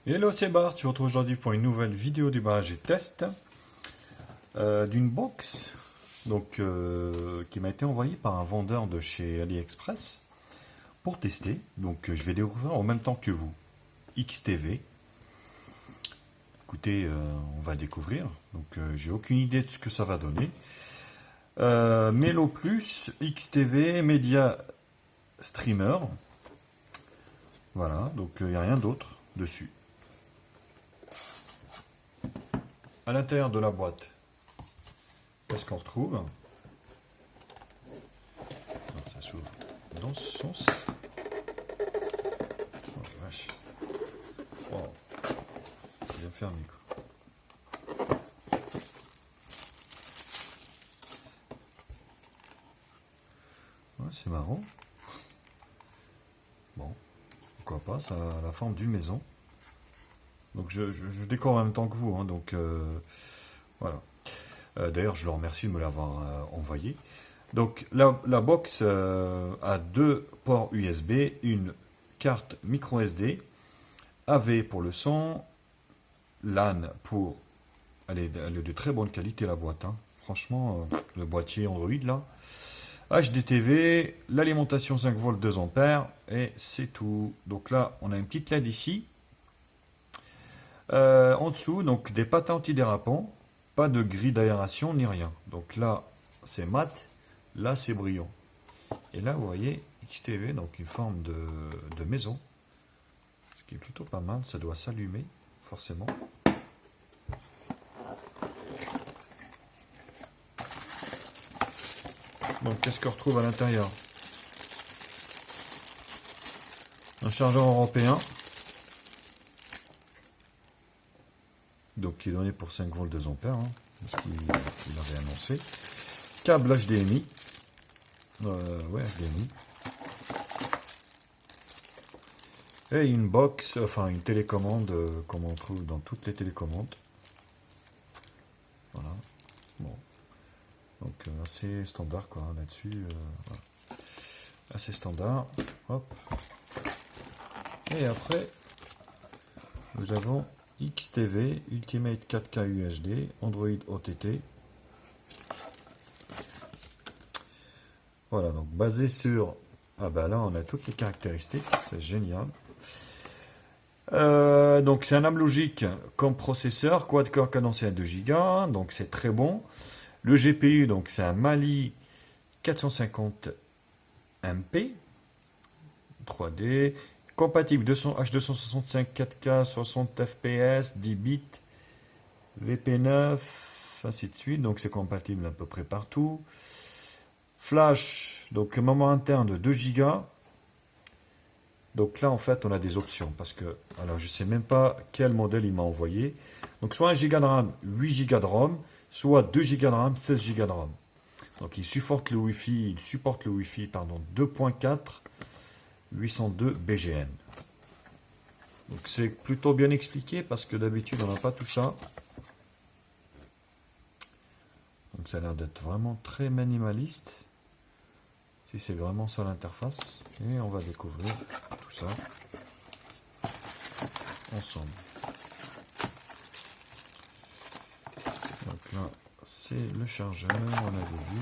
Hello, c'est Bart, je vous retrouve aujourd'hui pour une nouvelle vidéo du barrage et test d'une box qui m'a été envoyée par un vendeur de chez AliExpress pour tester. Donc je vais découvrir en même temps que vous XTV. Écoutez, on va découvrir. Donc j'ai aucune idée de ce que ça va donner. Melo Plus, XTV, Media Streamer. Voilà, donc il n'y a rien d'autre dessus. À l'intérieur de la boîte, qu'est-ce qu'on retrouve? Non, ça s'ouvre dans ce sens. Oh la vache. Wow. C'est bien fermé quoi. Ouais, c'est marrant. Bon, pourquoi pas, ça a la forme d'une maison. Donc je décore en même temps que vous, hein, donc voilà. D'ailleurs, je le remercie de me l'avoir envoyé. Donc la box a deux ports USB, une carte micro SD, AV pour le son, LAN pour... Elle est de très bonne qualité la boîte, hein. Franchement, le boîtier Android là. HDTV, l'alimentation 5 volts 2 ampères et c'est tout. Donc là, on a une petite LED ici. En dessous, donc des patins antidérapants, pas de grille d'aération ni rien. Donc là, c'est mat, là, c'est brillant. Et là, vous voyez, XTV, donc une forme de maison, ce qui est plutôt pas mal. Ça doit s'allumer, forcément. Donc, qu'est-ce qu'on retrouve à l'intérieur? Un chargeur européen. Donc, qui est donné pour 5 volts 2 ampères, hein, ce qu'il avait annoncé. Câble HDMI. Ouais, HDMI. Et une box, enfin une télécommande, comme on trouve dans toutes les télécommandes. Voilà. Bon. Donc, assez standard, quoi, hein, là-dessus. Voilà. Assez standard. Hop. Et après, nous avons XTV, Ultimate 4K UHD, Android OTT. Voilà, donc basé sur... Ah bah là, on a toutes les caractéristiques, c'est génial. Donc c'est un Amlogic comme processeur, quad-core cadencé à 2 Go, donc c'est très bon. Le GPU, donc c'est un Mali 450 MP, 3D, compatible H265 4K 60 fps 10 bits VP9 ainsi de suite, donc c'est compatible à peu près partout. Flash, donc mémoire interne de 2 Go. Donc là en fait on a des options parce que alors je sais même pas quel modèle il m'a envoyé. Donc soit 1 Go de RAM, 8 Go de ROM, soit 2 Go de RAM, 16 Go de ROM. Donc il supporte le Wi-Fi, pardon, 2.4 802 BGN. Donc c'est plutôt bien expliqué parce que d'habitude on n'a pas tout ça. Donc ça a l'air d'être vraiment très minimaliste. Si c'est vraiment ça l'interface. Et on va découvrir tout ça ensemble. Donc là c'est le chargeur, on avait vu.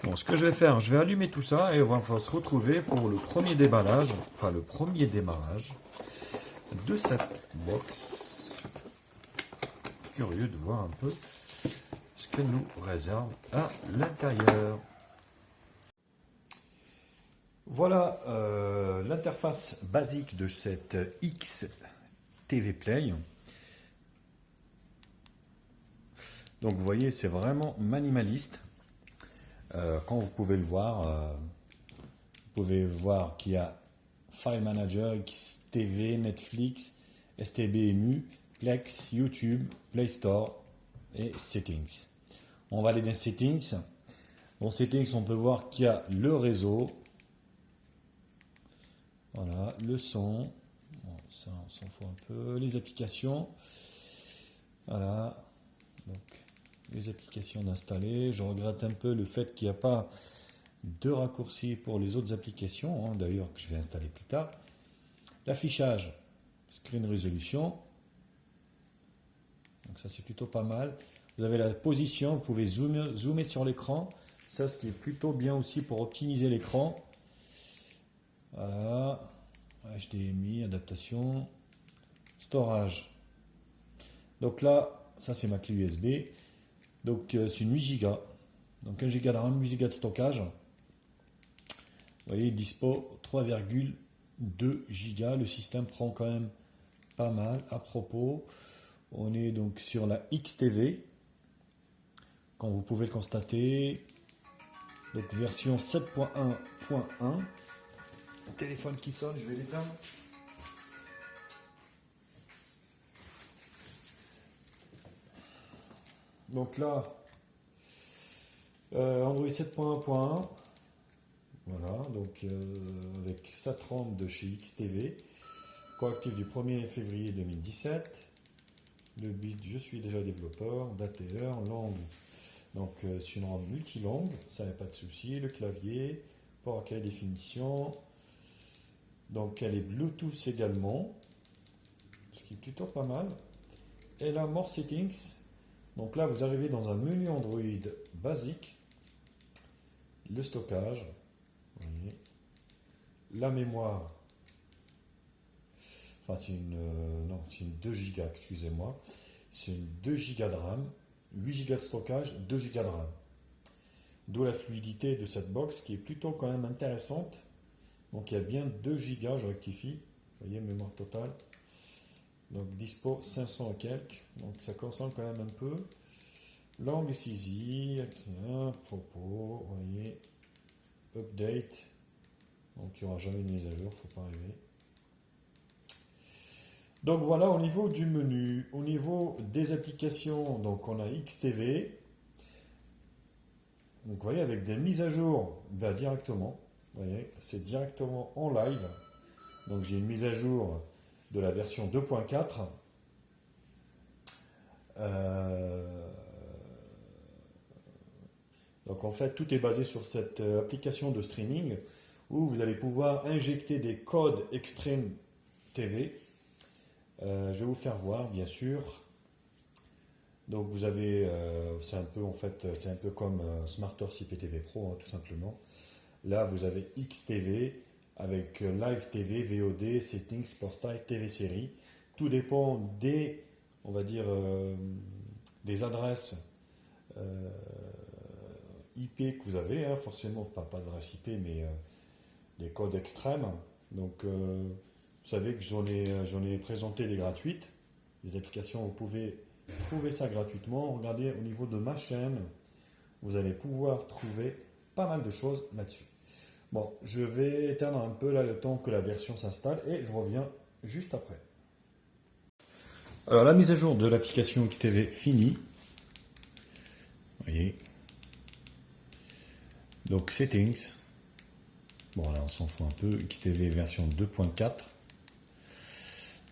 Bon, ce que je vais faire, je vais allumer tout ça et on va se retrouver pour le premier déballage, enfin le premier démarrage de cette box. Curieux de voir un peu ce qu'elle nous réserve à l'intérieur. Voilà l'interface basique de cette XTV Play. Donc vous voyez, c'est vraiment minimaliste. Quand vous pouvez le voir, vous pouvez voir qu'il y a File Manager, XTV, Netflix, STBMU, Plex, YouTube, Play Store et Settings. On va aller dans Settings. Dans Settings, on peut voir qu'il y a le réseau. Voilà, le son. Bon, ça, on s'en fout un peu. Les applications. Voilà. Donc, les applications d'installer. Je regrette un peu le fait qu'il n'y a pas de raccourci pour les autres applications, hein, d'ailleurs que je vais installer plus tard. L'affichage, screen résolution, Donc ça c'est plutôt pas mal. Vous avez la position, vous pouvez zoomer sur l'écran. Ça, ce qui est plutôt bien aussi pour optimiser l'écran. Voilà. HDMI, adaptation. Storage. Donc là, ça c'est ma clé USB. Donc c'est une 8 Go. Donc 1 Go de RAM, 8 Go de stockage. Vous voyez, dispo 3,2 Go. Le système prend quand même pas mal. À propos, on est donc sur la XTV. Comme vous pouvez le constater. Donc version 7.1.1. Téléphone qui sonne, je vais l'éteindre. Donc là, Android 7.1.1. Voilà, donc avec Satram de chez XTV. Coactif du 1er février 2017. Le but, je suis déjà développeur. Date et heure, langue. Donc c'est une RAM multilangue, ça n'a pas de souci. Le clavier, port à définition. Donc elle est Bluetooth également, ce qui est plutôt pas mal. Et là, More Settings. Donc là, vous arrivez dans un menu Android basique. Le stockage. Vous voyez. La mémoire. Enfin, c'est une, non, c'est une 2 Go, excusez-moi. C'est une 2 Go de RAM, 8 Go de stockage, 2 Go de RAM. D'où la fluidité de cette box qui est plutôt quand même intéressante. Donc il y a bien 2 Go, je rectifie. Vous voyez, mémoire totale. Donc dispo 500 et quelques. Donc ça consomme quand même un peu. Langue saisie, propos, vous voyez. Update. Donc il n'y aura jamais de mise à jour, il ne faut pas rêver. Donc voilà au niveau du menu. Au niveau des applications, donc on a XTV. Donc vous voyez, avec des mises à jour, bah, directement. Vous voyez, c'est directement en live. Donc j'ai une mise à jour de la version 2.4. Donc en fait, tout est basé sur cette application de streaming où vous allez pouvoir injecter des codes Extreme TV. Je vais vous faire voir, bien sûr. Donc vous avez, c'est un peu en fait, c'est un peu comme SmartTours IPTV Pro, hein, tout simplement. Là, vous avez XTV avec Live TV, VOD, Settings, Portail, TV Série. Tout dépend des, on va dire, des adresses IP que vous avez, hein, forcément, pas d'adresse IP, mais des codes extrêmes. Donc, vous savez que j'en ai présenté des gratuites, des applications, vous pouvez trouver ça gratuitement. Regardez au niveau de ma chaîne, vous allez pouvoir trouver pas mal de choses là-dessus. Bon, je vais éteindre un peu là le temps que la version s'installe et je reviens juste après. Alors la mise à jour de l'application XTV finie. Vous voyez. Donc settings. Bon là on s'en fout un peu. XTV version 2.4.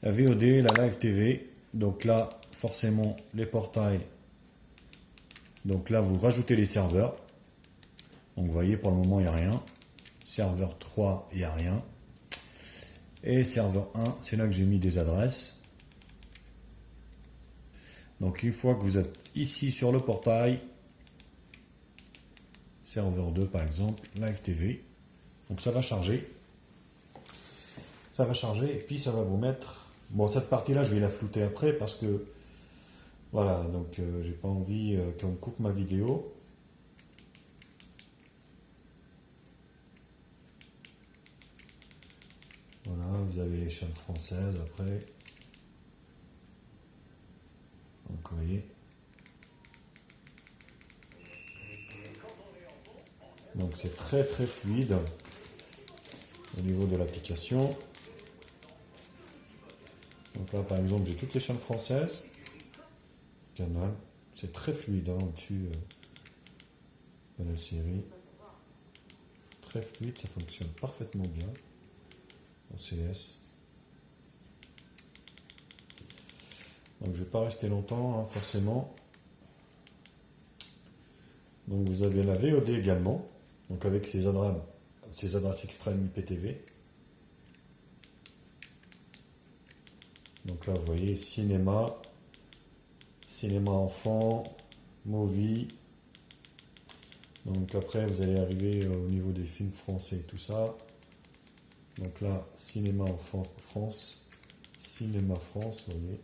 La VOD, la Live TV. Donc là forcément les portails. Donc là vous rajoutez les serveurs. Donc vous voyez pour le moment il n'y a rien. Serveur 3, il n'y a rien. Et serveur 1, c'est là que j'ai mis des adresses. Donc une fois que vous êtes ici sur le portail, serveur 2 par exemple, Live TV. Donc ça va charger. Ça va charger et puis ça va vous mettre... Bon, cette partie-là, je vais la flouter après parce que... Voilà, donc j'ai pas envie qu'on coupe ma vidéo. Voilà, vous avez les chaînes françaises après. Donc vous voyez. Donc c'est très très fluide au niveau de l'application. Donc là par exemple j'ai toutes les chaînes françaises. Canal. C'est très fluide hein, au-dessus. Canal série. Très fluide, ça fonctionne parfaitement bien. OCS. Donc je ne vais pas rester longtemps, hein, forcément. Donc vous avez la VOD également, donc avec ces adresses extrêmes IPTV. Donc là vous voyez cinéma, cinéma enfant, movie. Donc après, vous allez arriver au niveau des films français et tout ça. Donc là, cinéma enfant France, cinéma France, vous voyez.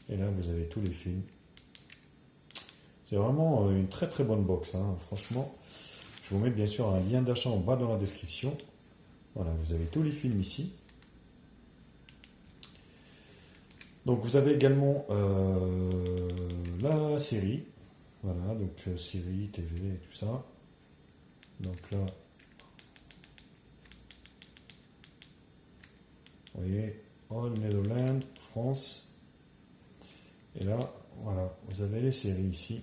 Et là, vous avez tous les films. C'est vraiment une très très bonne box, hein, franchement. Je vous mets bien sûr un lien d'achat en bas dans la description. Voilà, vous avez tous les films ici. Donc vous avez également la série. Voilà, donc série, TV et tout ça. Donc là, vous voyez, All Netherlands, France. Et là, voilà, vous avez les séries ici.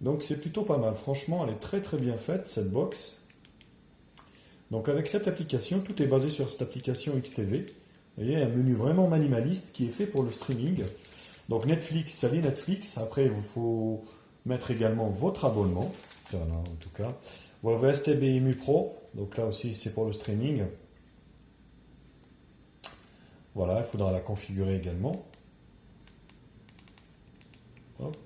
Donc c'est plutôt pas mal. Franchement, elle est très très bien faite, cette box. Donc avec cette application, tout est basé sur cette application XTV. Vous voyez, un menu vraiment minimaliste qui est fait pour le streaming. Donc Netflix, ça lit Netflix. Après, il vous faut mettre également votre abonnement. Voilà, en tout cas. Vous avez STBMU Pro. Donc là aussi, c'est pour le streaming. Voilà, il faudra la configurer également. Hop.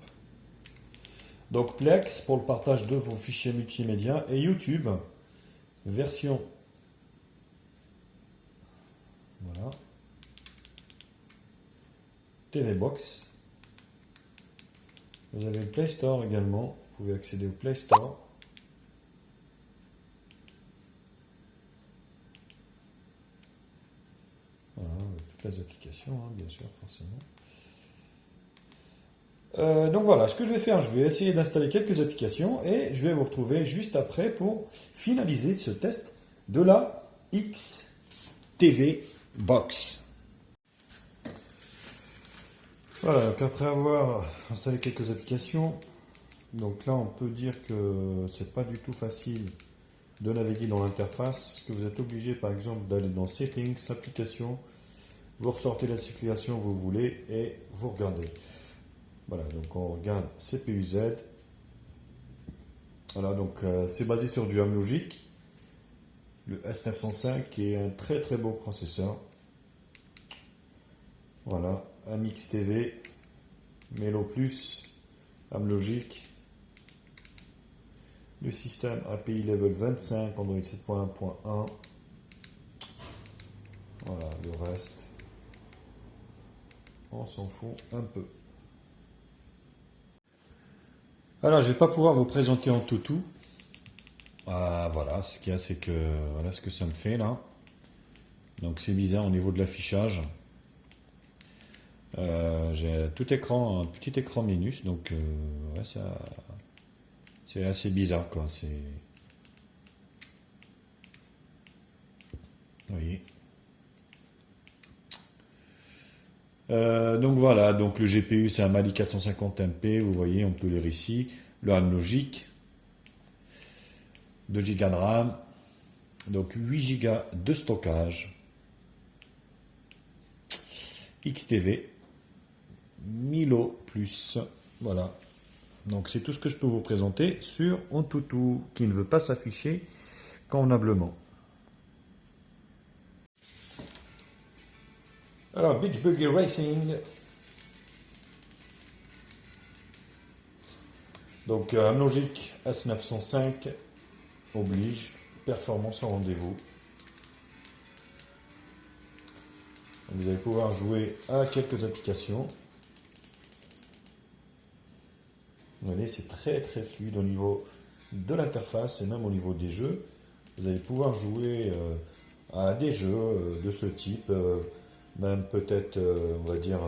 Donc Plex pour le partage de vos fichiers multimédia. Et YouTube, version. Voilà. Télébox. Vous avez le Play Store également. Vous pouvez accéder au Play Store. Voilà, avec toutes les applications, hein, bien sûr, forcément. Donc voilà, ce que je vais faire, je vais essayer d'installer quelques applications et je vais vous retrouver juste après pour finaliser ce test de la XTV Box. Voilà, donc après avoir installé quelques applications, donc là on peut dire que c'est pas du tout facile de naviguer dans l'interface parce que vous êtes obligé par exemple d'aller dans Settings, Applications, vous ressortez la sélection que vous voulez et vous regardez. Voilà, donc on regarde CPU-Z. Voilà, donc c'est basé sur du Amlogic, le S905 qui est un très très beau processeur. Voilà, Amix TV, Melo Plus, Amlogic, le système API Level 25, Android 7.1.1. Voilà, le reste, on s'en fout un peu. Alors, je ne vais pas pouvoir vous présenter en tout. Voilà, ce qu'il y a, c'est que voilà ce que ça me fait là. Donc c'est bizarre au niveau de l'affichage. J'ai tout écran, un petit écran Linux, donc ouais, ça, c'est assez bizarre quoi. C'est, vous voyez. Donc voilà, donc le GPU c'est un Mali 450 MP, vous voyez, on peut lire ici, le RAM logique, 2 Go de RAM, donc 8 Go de stockage, XTV, Milo Plus, voilà. Donc c'est tout ce que je peux vous présenter sur Antutu, qui ne veut pas s'afficher convenablement. Alors, Beach Buggy Racing. Donc, Amlogic S905 oblige, performance en rendez-vous. Vous allez pouvoir jouer à quelques applications. Vous voyez, c'est très très fluide au niveau de l'interface et même au niveau des jeux. Vous allez pouvoir jouer à des jeux de ce type. Même peut-être, on va dire,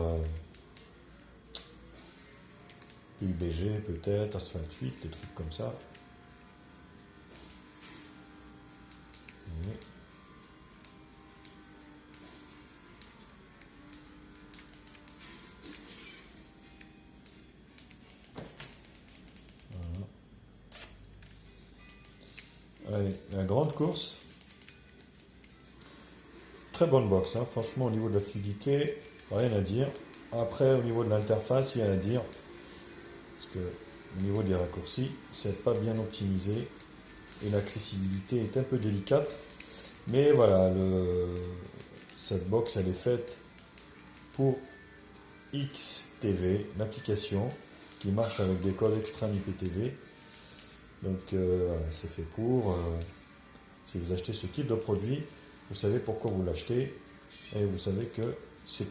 UBG peut-être, Asphalt 8, des trucs comme ça. Oui. Voilà. Allez, la grande course. Très bonne box, hein. Franchement, au niveau de la fluidité, rien à dire. Après, au niveau de l'interface, il y a à dire. Parce que au niveau des raccourcis, c'est pas bien optimisé. Et l'accessibilité est un peu délicate. Mais voilà, cette box, elle est faite pour XTV, l'application qui marche avec des codes extrêmes IPTV. Donc voilà, c'est fait pour. Si vous achetez ce type de produit, vous savez pourquoi vous l'achetez et vous savez que c'est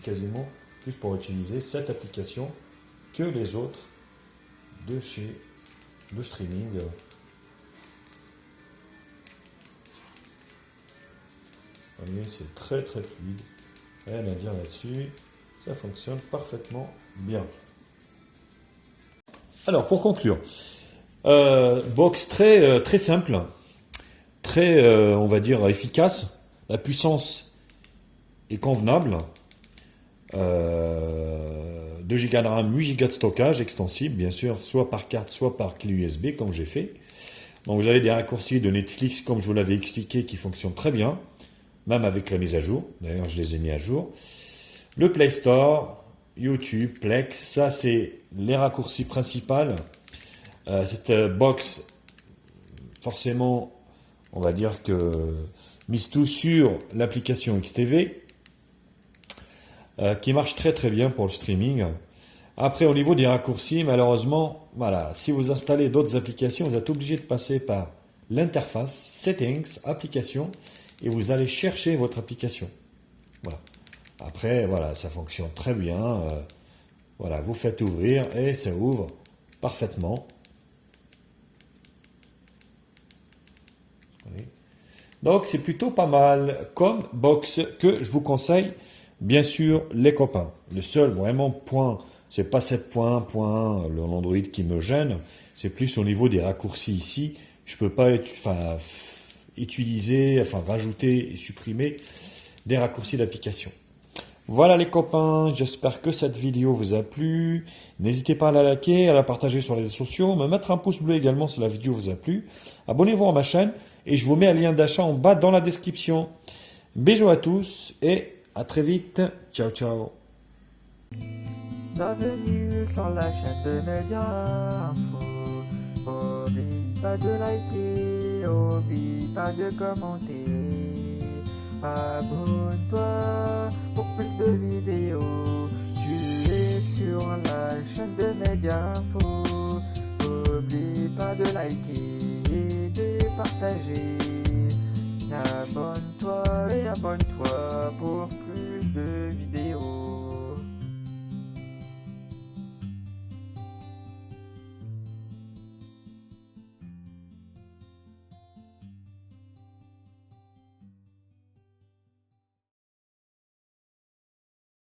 quasiment plus pour utiliser cette application que les autres de chez le streaming. Vous voyez, c'est très très fluide. Rien à dire là-dessus. Ça fonctionne parfaitement bien. Alors pour conclure, box très simple, très on va dire efficace. La puissance est convenable. 2 Go de RAM, 8 Go de stockage extensible, bien sûr, soit par carte, soit par clé USB, comme j'ai fait. Donc vous avez des raccourcis de Netflix, comme je vous l'avais expliqué, qui fonctionnent très bien, même avec la mise à jour. D'ailleurs, je les ai mis à jour. Le Play Store, YouTube, Plex, ça c'est les raccourcis principaux. Cette box, forcément, on va dire que mise tout sur l'application XTV, qui marche très très bien pour le streaming. Après, au niveau des raccourcis, malheureusement, voilà, si vous installez d'autres applications, vous êtes obligé de passer par l'interface, Settings, Applications, et vous allez chercher votre application. Voilà. Après, voilà, ça fonctionne très bien. Voilà, vous faites ouvrir et ça ouvre parfaitement. Donc, c'est plutôt pas mal comme box que je vous conseille. Bien sûr, les copains. Le seul vraiment point, c'est pas 7 points, l'Android qui me gêne. C'est plus au niveau des raccourcis ici. Je peux pas utiliser, rajouter et supprimer des raccourcis d'application. Voilà les copains, j'espère que cette vidéo vous a plu. N'hésitez pas à la liker, à la partager sur les réseaux sociaux, me mettre un pouce bleu également si la vidéo vous a plu. Abonnez-vous à ma chaîne et je vous mets un lien d'achat en bas dans la description. Bisous à tous et à très vite. Ciao, ciao. Bienvenue sur la chaîne de Média Info. Oublie pas de liker, oublie pas de commenter. Abonne-toi pour plus de vidéos. Tu es sur la chaîne de Média Info. Oublie pas de liker et de partager. Abonne-toi et abonne-toi pour plus de vidéos.